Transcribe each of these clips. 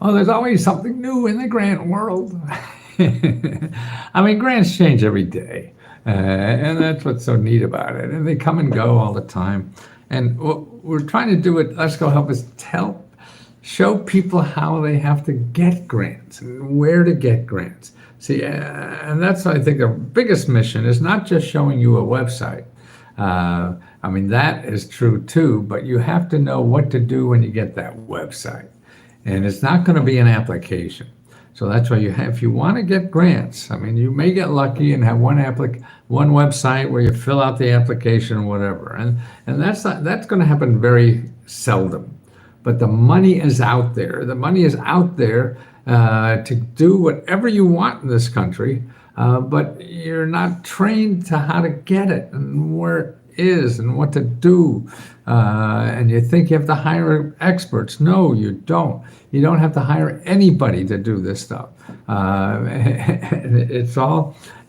Oh, there's always something new in the grant world. I memean, grants change every day, and that's what's so neat about it. And they come and go all the time. And what we're trying to do at Let's Go Help is show people how they have to get grants and where to get grants. See, and that's, I think, the biggest mission is not just showing you a website. I mean, that is true too, but you have to know what to do when you get that website. And it's not going to be an application. So that's why if you want to get grants, I mean, you may get lucky and have one website where you fill out the application or whatever. And that's going to happen very seldom. But the money is out there. The money is out there to do whatever you want in this country, but you're not trained to how to get it and where it is and what to do. And you think you have to hire experts. No, you don't. You don't have to hire anybody to do this stuff.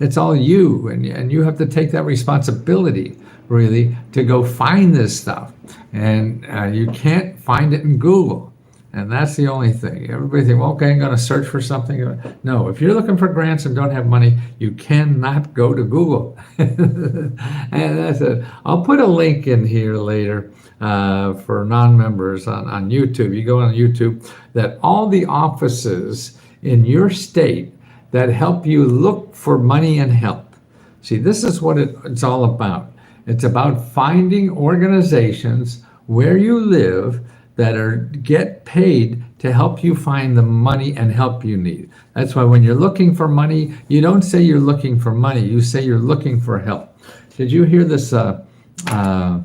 It's all you, and you have to take that responsibility, really, to go find this stuff. And you can't find it in Google. And that's the only thing. Everybody think, well, okay, I'm going to search for something. No, if you're looking for grants and don't have money, you cannot go to Google. And that's it. I'll put a link in here later for non-members on YouTube. You go on YouTube, that all the offices in your state that help you look for money and help. See, this is what it's all about. It's about finding organizations where you live that get paid to help you find the money and help you need. That's why when you're looking for money, you don't say you're looking for money, you say you're looking for help. Did you hear this? I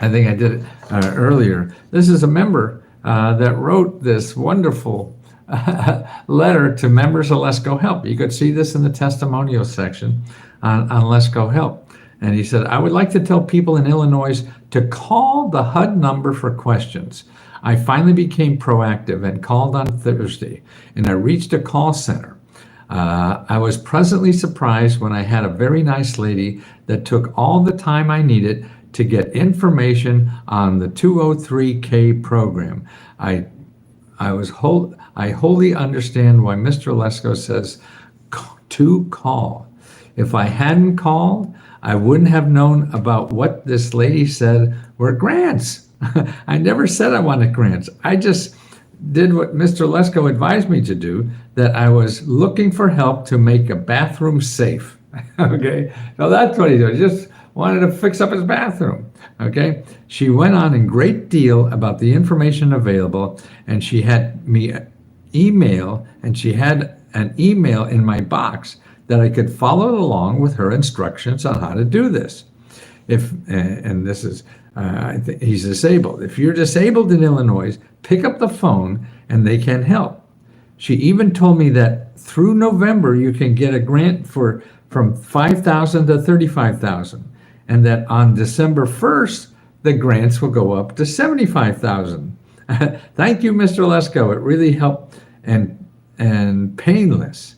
think I did it earlier. This is a member that wrote this wonderful letter to members of Let's Go Help. You could see this in the testimonial section on Let's Go Help. And he said, I would like to tell people in Illinois to call the HUD number for questions. I finally became proactive and called on Thursday, and I reached a call center. I was pleasantly surprised when I had a very nice lady that took all the time I needed to get information on the 203K program. I wholly understand why Mr. Lesko says to call. If I hadn't called, I wouldn't have known about what this lady said were grants. I never said I wanted grants. I just did what Mr. Lesko advised me to do, that I was looking for help to make a bathroom safe. Okay, so that's what he did. He just wanted to fix up his bathroom. Okay, she went on in great deal about the information available, and she had me email, and she had an email in my box that I could follow along with her instructions on how to do this. And this is, he's disabled. If you're disabled in Illinois, pick up the phone and they can help. She even told me that through November, you can get a grant from $5,000 to $35,000. And that on December 1st, the grants will go up to $75,000. Thank you, Mr. Lesko. It really helped and painless.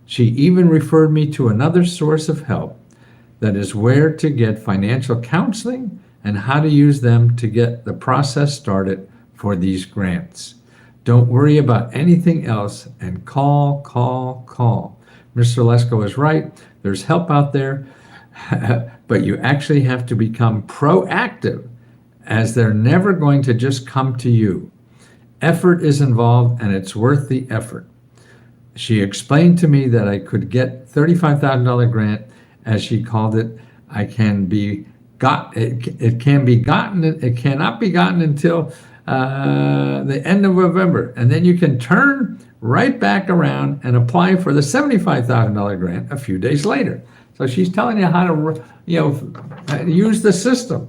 She even referred me to another source of help, that is where to get financial counseling and how to use them to get the process started for these grants. Don't worry about anything else and call. Mr. Lesko is right. There's help out there, but you actually have to become proactive, as they're never going to just come to you. Effort is involved, and it's worth the effort. She explained to me that I could get $35,000 grant, as she called it. It cannot be gotten until the end of November, and then you can turn right back around and apply for the $75,000 grant a few days later. So she's telling you how to, use the system.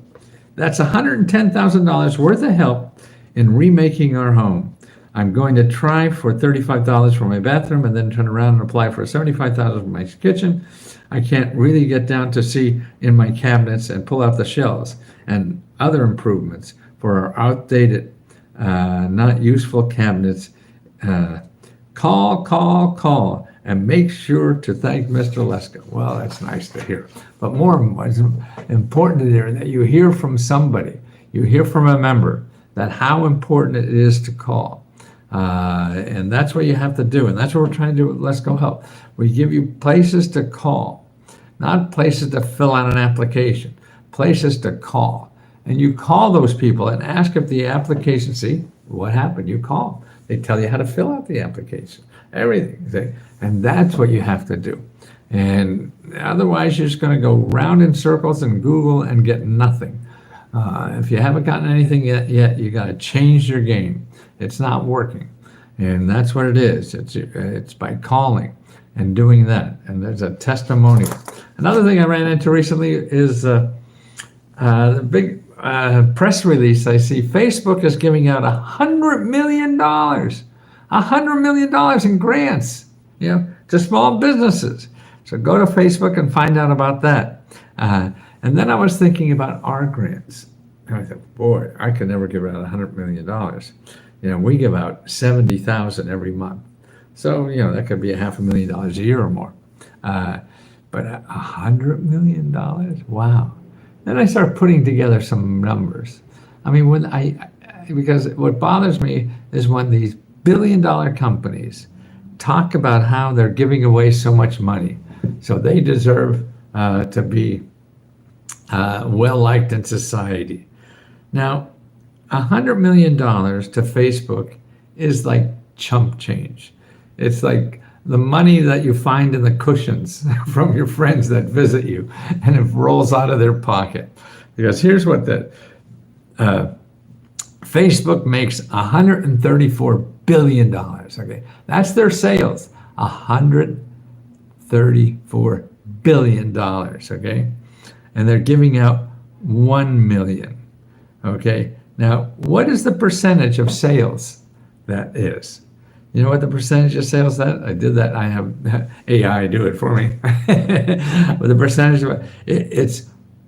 That's $110,000 worth of help in remaking our home. I'm going to try for $35 for my bathroom and then turn around and apply for $75,000 for my kitchen. I can't really get down to see in my cabinets and pull out the shelves and other improvements for our outdated, not useful cabinets. Call, and make sure to thank Mr. Lesko. Well, that's nice to hear. But more important to hear that you hear from somebody, you hear from a member, that how important it is to call. And that's what you have to do. And that's what we're trying to do with Let's Go Help. We give you places to call, not places to fill out an application, places to call. And you call those people and ask if the application, see, what happened? You call. They tell you how to fill out the application, everything. And that's what you have to do. And otherwise, you're just going to go round in circles and Google and get nothing. If you haven't gotten anything yet, you got to change your game. It's not working. And that's what it is. It's by calling and doing that. And there's a testimonial. Another thing I ran into recently is the big press release I see. Facebook is giving out $100 million, $100 million in grants, to small businesses. So go to Facebook and find out about that. And then I was thinking about aGrants. And I thought, boy, I could never give out $100 million. We give out $70,000 every month. So, that could be $500,000 a year or more. But $100 million? Wow. Then I start putting together some numbers. I mean, because what bothers me is when these billion-dollar companies talk about how they're giving away so much money. So they deserve to be well-liked in society. Now, $100 million to Facebook is like chump change. It's like the money that you find in the cushions from your friends that visit you, and it rolls out of their pocket. Because here's what Facebook makes $134 billion. Okay, that's their sales. $134 billion. Okay, and they're giving out 1 million. Okay, now what is the percentage of sales that is? You know what the percentage of sales that? I did that. I have AI do it for me. But the percentage of it's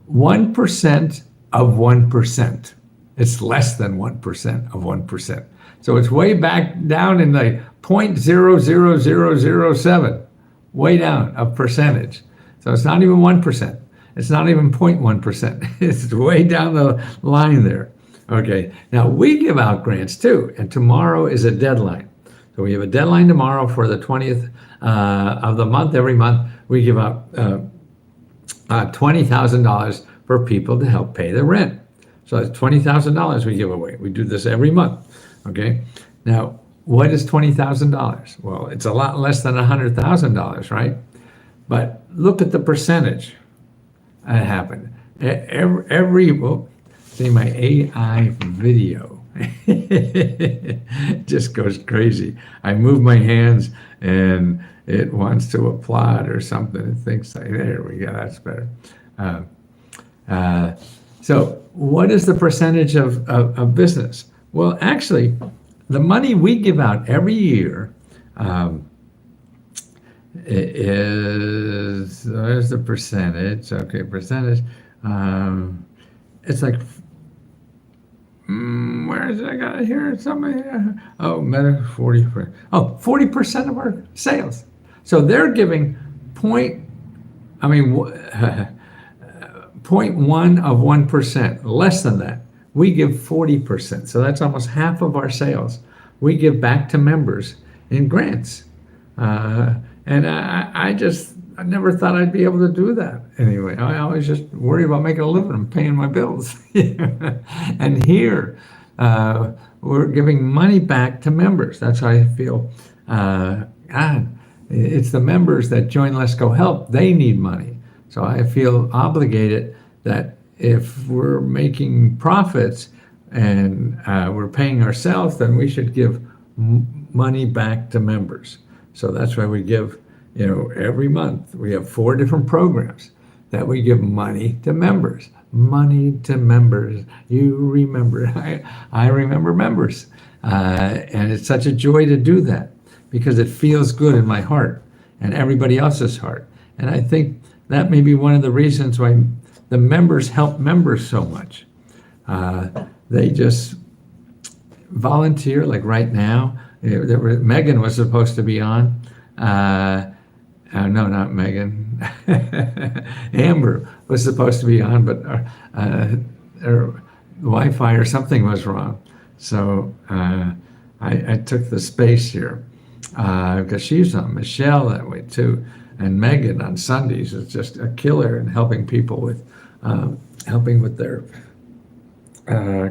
1% of 1%. It's less than 1% of 1%. So it's way back down in the 0.00007, way down of percentage. So it's not even 1%. It's not even 0.1%. It's way down the line there. Okay, now we give out grants too, and tomorrow is a deadline. So we have a deadline tomorrow for the 20th of the month. Every month we give out $20,000 for people to help pay the rent. So that's $20,000 we give away. We do this every month. Okay. Now, what is $20,000? Well, it's a lot less than $100,000, right? But look at the percentage that happened. See my AI video. It just goes crazy. I move my hands and it wants to applaud or something. It thinks, there we go, that's better. So what is the percentage of business? Well, actually, the money we give out every year there's the percentage. Okay, percentage. It's like, where is it? I got it here. Somebody. Oh, 40%. Oh, 40% of our sales. So they're giving 0.1 of 1%, less than that. We give 40%. So that's almost half of our sales. We give back to members in grants. And I never thought I'd be able to do that. Anyway, I always just worry about making a living and paying my bills. And here, we're giving money back to members. That's how I feel. God, it's the members that join Let's Go Help. They need money. So I feel obligated that if we're making profits and we're paying ourselves, then we should give money back to members. So that's why we give, every month we have 4 different programs that we give money to members. Money to members. You remember, I remember members. And it's such a joy to do that because it feels good in my heart and everybody else's heart. And I think that may be one of the reasons why the members help members so much. They just volunteer, like right now. Megan was supposed to be on. No, not Megan. Amber was supposed to be on, but her Wi-Fi or something was wrong. So I took the space here because she's on Michelle that way too, and Megan on Sundays is just a killer in helping people with helping with their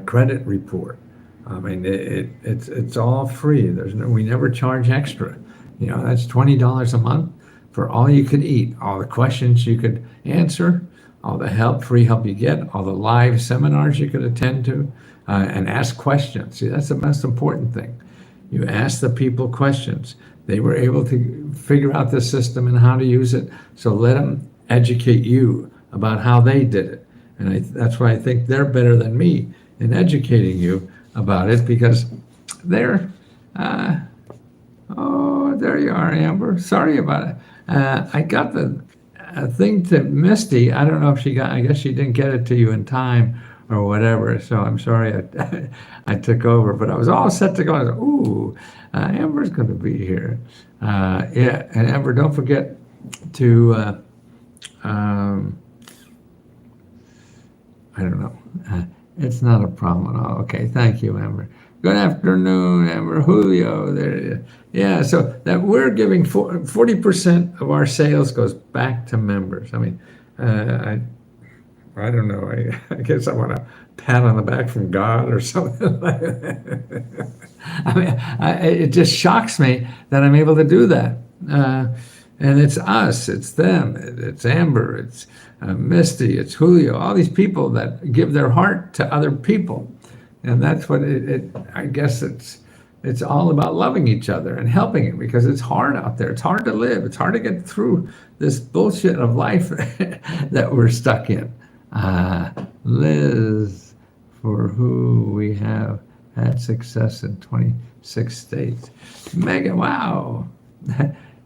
credit report. I mean, it's all free. We never charge extra. You know, that's $20 a month for all you could eat, all the questions you could answer, all the free help you get, all the live seminars you could attend to, and ask questions. See, that's the most important thing. You ask the people questions. They were able to figure out the system and how to use it. So let them educate you about how they did it. And that's why I think they're better than me in educating you about it, because they're, oh, there you are, Amber. Sorry about it. I got the thing to Misty. I don't know if I guess she didn't get it to you in time or whatever. So I'm sorry I took over, but I was all set to go. I was, ooh, Amber's going to be here. Yeah, and Amber, don't forget to, I don't know. It's not a problem at all. Okay, thank you, Amber. Good afternoon, Amber. Julio. There. Yeah, so that we're giving 40% of our sales goes back to members. I mean, I don't know. I guess I want a pat on the back from God or something like that. I mean, it just shocks me that I'm able to do that. And it's us, it's them, it's Amber, it's Misty, it's Julio, all these people that give their heart to other people. And that's what I guess it's all about loving each other and helping it, because it's hard out there. It's hard to live. It's hard to get through this bullshit of life that we're stuck in. Liz, for who we have had success in 26 states. Megan, wow.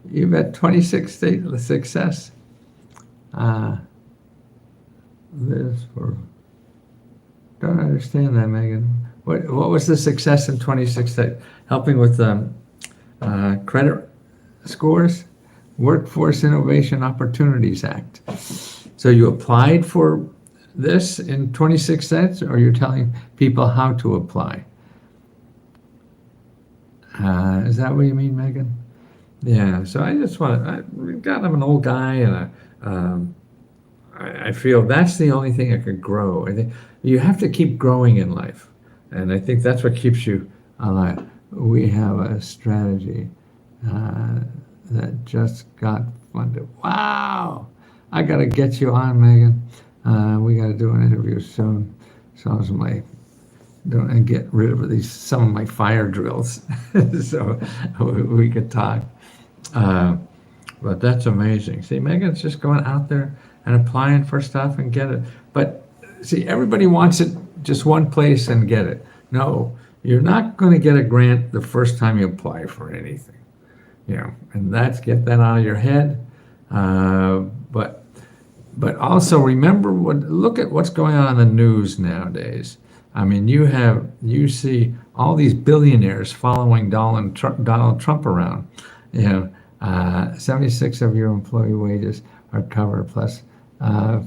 You've had 26 state success. Liz, for don't understand that, Megan. What was the success in 26 states? Helping with credit scores? Workforce Innovation Opportunities Act. So you applied for this in 26 states, or you're telling people how to apply? Is that what you mean, Megan? Yeah, so I just want I'm an old guy, and I feel that's the only thing that could grow. I think you have to keep growing in life, and I think that's what keeps you alive. We have a strategy that just got funded. Wow! I got to get you on, Megan. We got to do an interview soon. So and get rid of some of my fire drills, so we could talk. But that's amazing. See, Megan's just going out there and applying for stuff and get it. But see, everybody wants it just one place and get it. No, you're not going to get a grant the first time you apply for anything. You know, and get that out of your head. But also remember look at what's going on in the news nowadays. I mean, you see all these billionaires following Donald Trump around. You know, 76 of your employee wages are covered, plus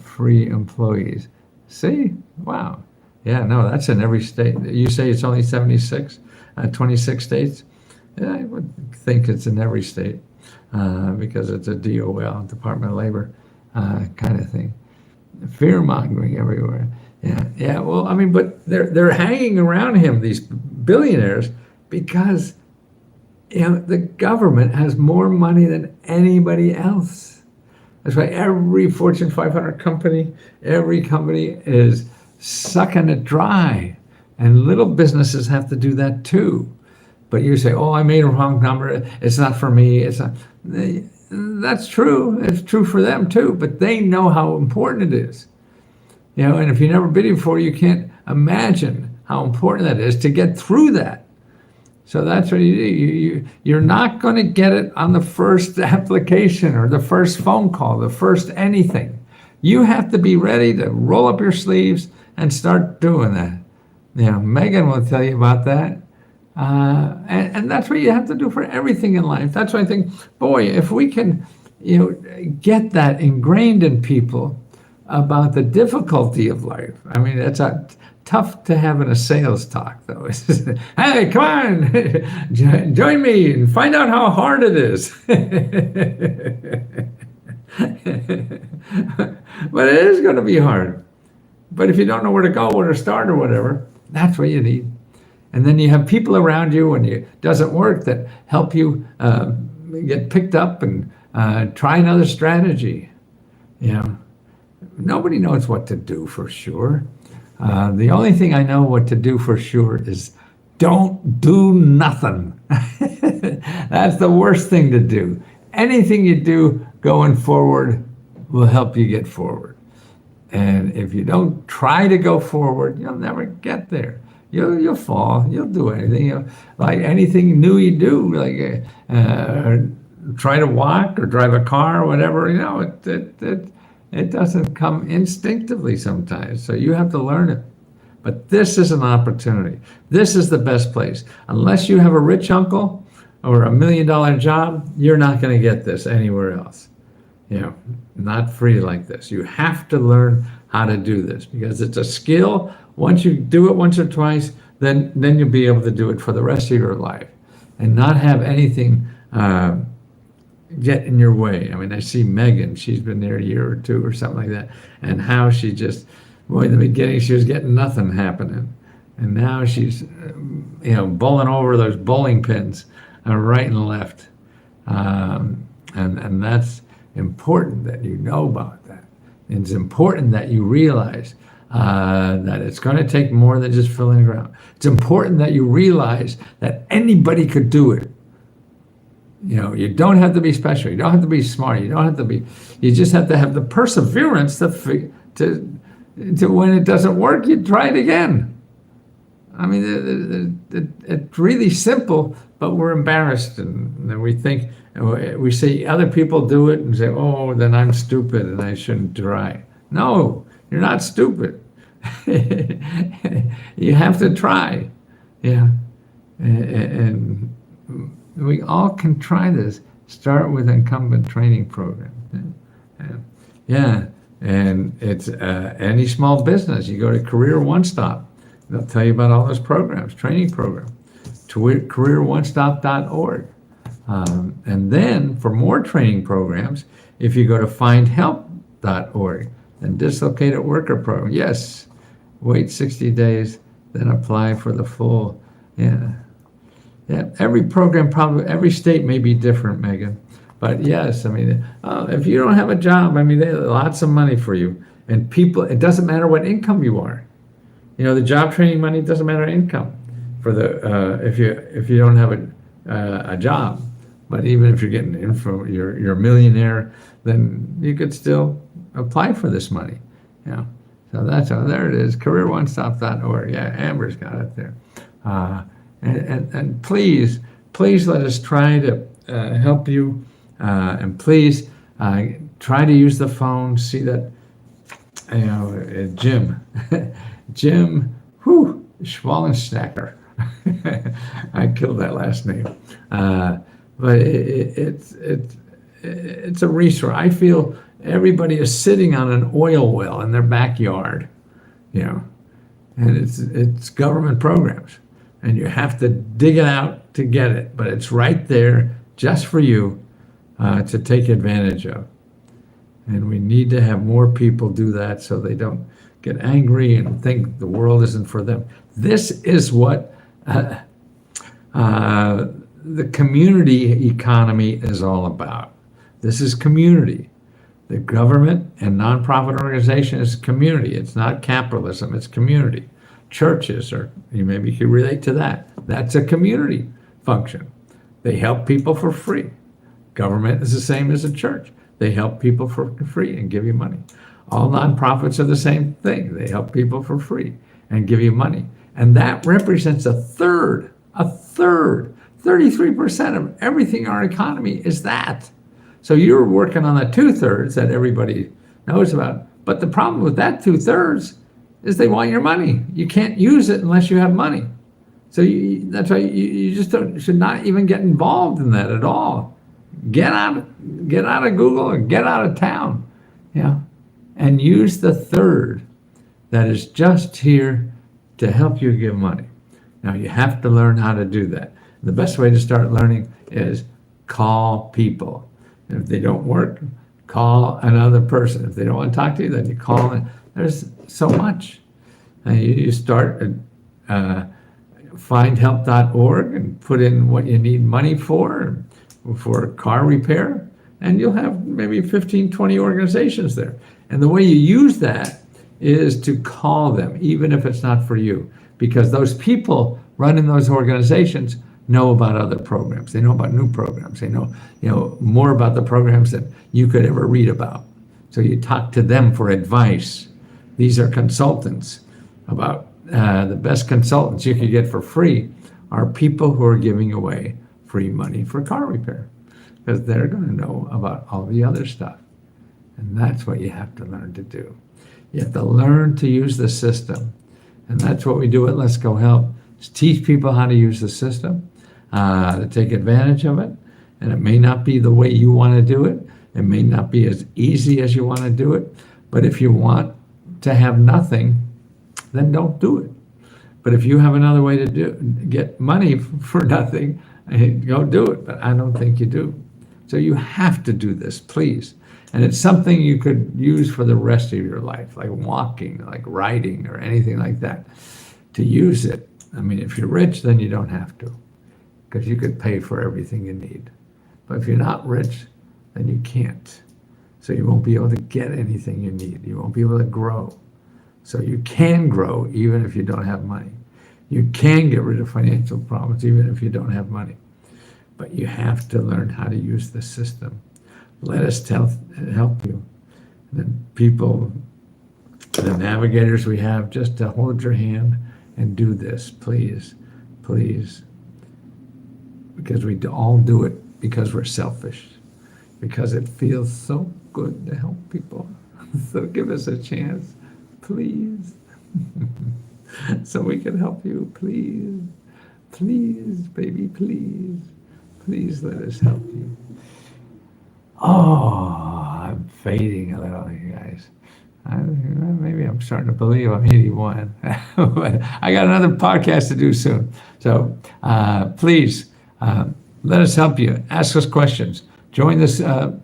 free employees. See? Wow. Yeah, no, that's in every state. You say it's only 76, 26 states? Yeah, I would think it's in every state because it's a DOL, Department of Labor kind of thing. Fear mongering everywhere. Yeah. Well, I mean, but they're hanging around him, these billionaires, because the government has more money than anybody else. That's why every Fortune 500 company, every company is sucking it dry, and little businesses have to do that too. But you say, "Oh, I made a wrong number. It's not for me. It's not." That's true. It's true for them too. But they know how important it is. And if you've never been before, you can't imagine how important that is to get through that. So that's what you do. You're not going to get it on the first application or the first phone call, the first anything. You have to be ready to roll up your sleeves and start doing that. Megan will tell you about that. And that's what you have to do for everything in life. That's why I think, boy, if we can, get that ingrained in people, about the difficulty of life. I mean, it's tough to have in a sales talk, though. Hey, come on, join me and find out how hard it is. But it is going to be hard. But if you don't know where to go, where to start, or whatever, that's what you need. And then you have people around you when it doesn't work that help you get picked up and try another strategy. You know, nobody knows what to do for sure. The only thing I know what to do for sure is don't do nothing. That's the worst thing to do. Anything you do going forward will help you get forward. And if you don't try to go forward, you'll never get there. You'll fall. You'll do anything. Like anything new you do, like try to walk or drive a car or whatever. It doesn't come instinctively sometimes. So you have to learn it. But this is an opportunity. This is the best place. Unless you have a rich uncle or $1 million job, you're not going to get this anywhere else. Not free like this. You have to learn how to do this because it's a skill. Once you do it once or twice, then you'll be able to do it for the rest of your life and not have anything get in your way. I mean, I see Megan, she's been there a year or two or something like that, and how she just, boy, in the beginning, she was getting nothing happening. And now she's, bowling over those bowling pins right and left. And that's important that you know about that. It's important that you realize that it's going to take more than just filling the ground. It's important that you realize that anybody could do it. You don't have to be special. You don't have to be smart. You just have to have the perseverance to when it doesn't work, you try it again. I mean, it's really simple, but we're embarrassed and we think, we see other people do it and say, oh, then I'm stupid and I shouldn't try. No, you're not stupid. You have to try. Yeah. And we all can try this. Start with incumbent training program. Yeah. And it's any small business. You go to Career One Stop. They'll tell you about all those programs, training program. CareerOneStop.org. And then for more training programs, if you go to FindHelp.org and Dislocated Worker Program, yes, wait 60 days, then apply for the full. Yeah. Every program, probably every state may be different, Megan. But yes, I mean, if you don't have a job, I mean, there's lots of money for you. And people, it doesn't matter what income you are. The job training money doesn't matter income for the if you don't have a job. But even if you're getting info, you're a millionaire, then you could still apply for this money. So there it is, CareerOneStop.org. Yeah, Amber's got it there. And please let us try to help you. And please try to use the phone. See that, Jim, Schwallenstacker. I killed that last name. But it's a resource. I feel everybody is sitting on an oil well in their backyard, and it's government programs, and you have to dig it out to get it, but it's right there just for you to take advantage of. And we need to have more people do that so they don't get angry and think the world isn't for them. This is what the community economy is all about. This is community. The government and nonprofit organization is community. It's not capitalism, it's community. Churches, or you maybe could relate to that. That's a community function. They help people for free. Government is the same as a church. They help people for free and give you money. All nonprofits are the same thing. They help people for free and give you money. And that represents a third, 33% of everything in our economy is that. So you're working on the 2/3 that everybody knows about. But the problem with that 2/3 is they want your money. You can't use it unless you have money. So that's why you just should not even get involved in that at all. Get out of Google and get out of town. and use the third that is just here to help you give money. Now, you have to learn how to do that. The best way to start learning is call people. And if they don't work, call another person. If they don't want to talk to you, then you call them. There's so much. And you start at findhelp.org and put in what you need money for car repair, and you'll have maybe 15, 20 organizations there. And the way you use that is to call them, even if it's not for you, because those people running those organizations know about other programs. They know about new programs. They know, more about the programs than you could ever read about. So you talk to them for advice. These are consultants. About the best consultants you could get for free are people who are giving away free money for car repair, because they're going to know about all the other stuff. And that's what you have to learn to do. You have to learn to use the system. And that's what we do at Let's Go Help, is teach people how to use the system, to take advantage of it. And it may not be the way you want to do it. It may not be as easy as you want to do it. But if you want to have nothing, then don't do it. But if you have another way to get money for nothing, go do it. But I don't think you do. So you have to do this, please. And it's something you could use for the rest of your life, like walking, like riding, or anything like that, to use it. I mean, if you're rich, then you don't have to, because you could pay for everything you need. But if you're not rich, then you can't. So you won't be able to get anything you need. You won't be able to grow. So you can grow even if you don't have money. You can get rid of financial problems even if you don't have money. But you have to learn how to use the system. Let us help you. The people, the navigators we have, just to hold your hand and do this, please, please. Because we all do it because we're selfish. Because it feels so good to help people. So give us a chance, please. So we can help you, please. Please, baby, please. Please let us help you. Oh, I'm fading a little, you guys. Maybe I'm starting to believe I'm 81. But I got another podcast to do soon. So please, let us help you. Ask us questions. Join this, the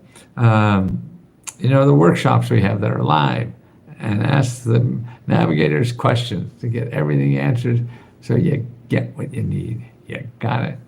workshops we have that are live, and ask the navigators questions to get everything answered so you get what you need. You got it.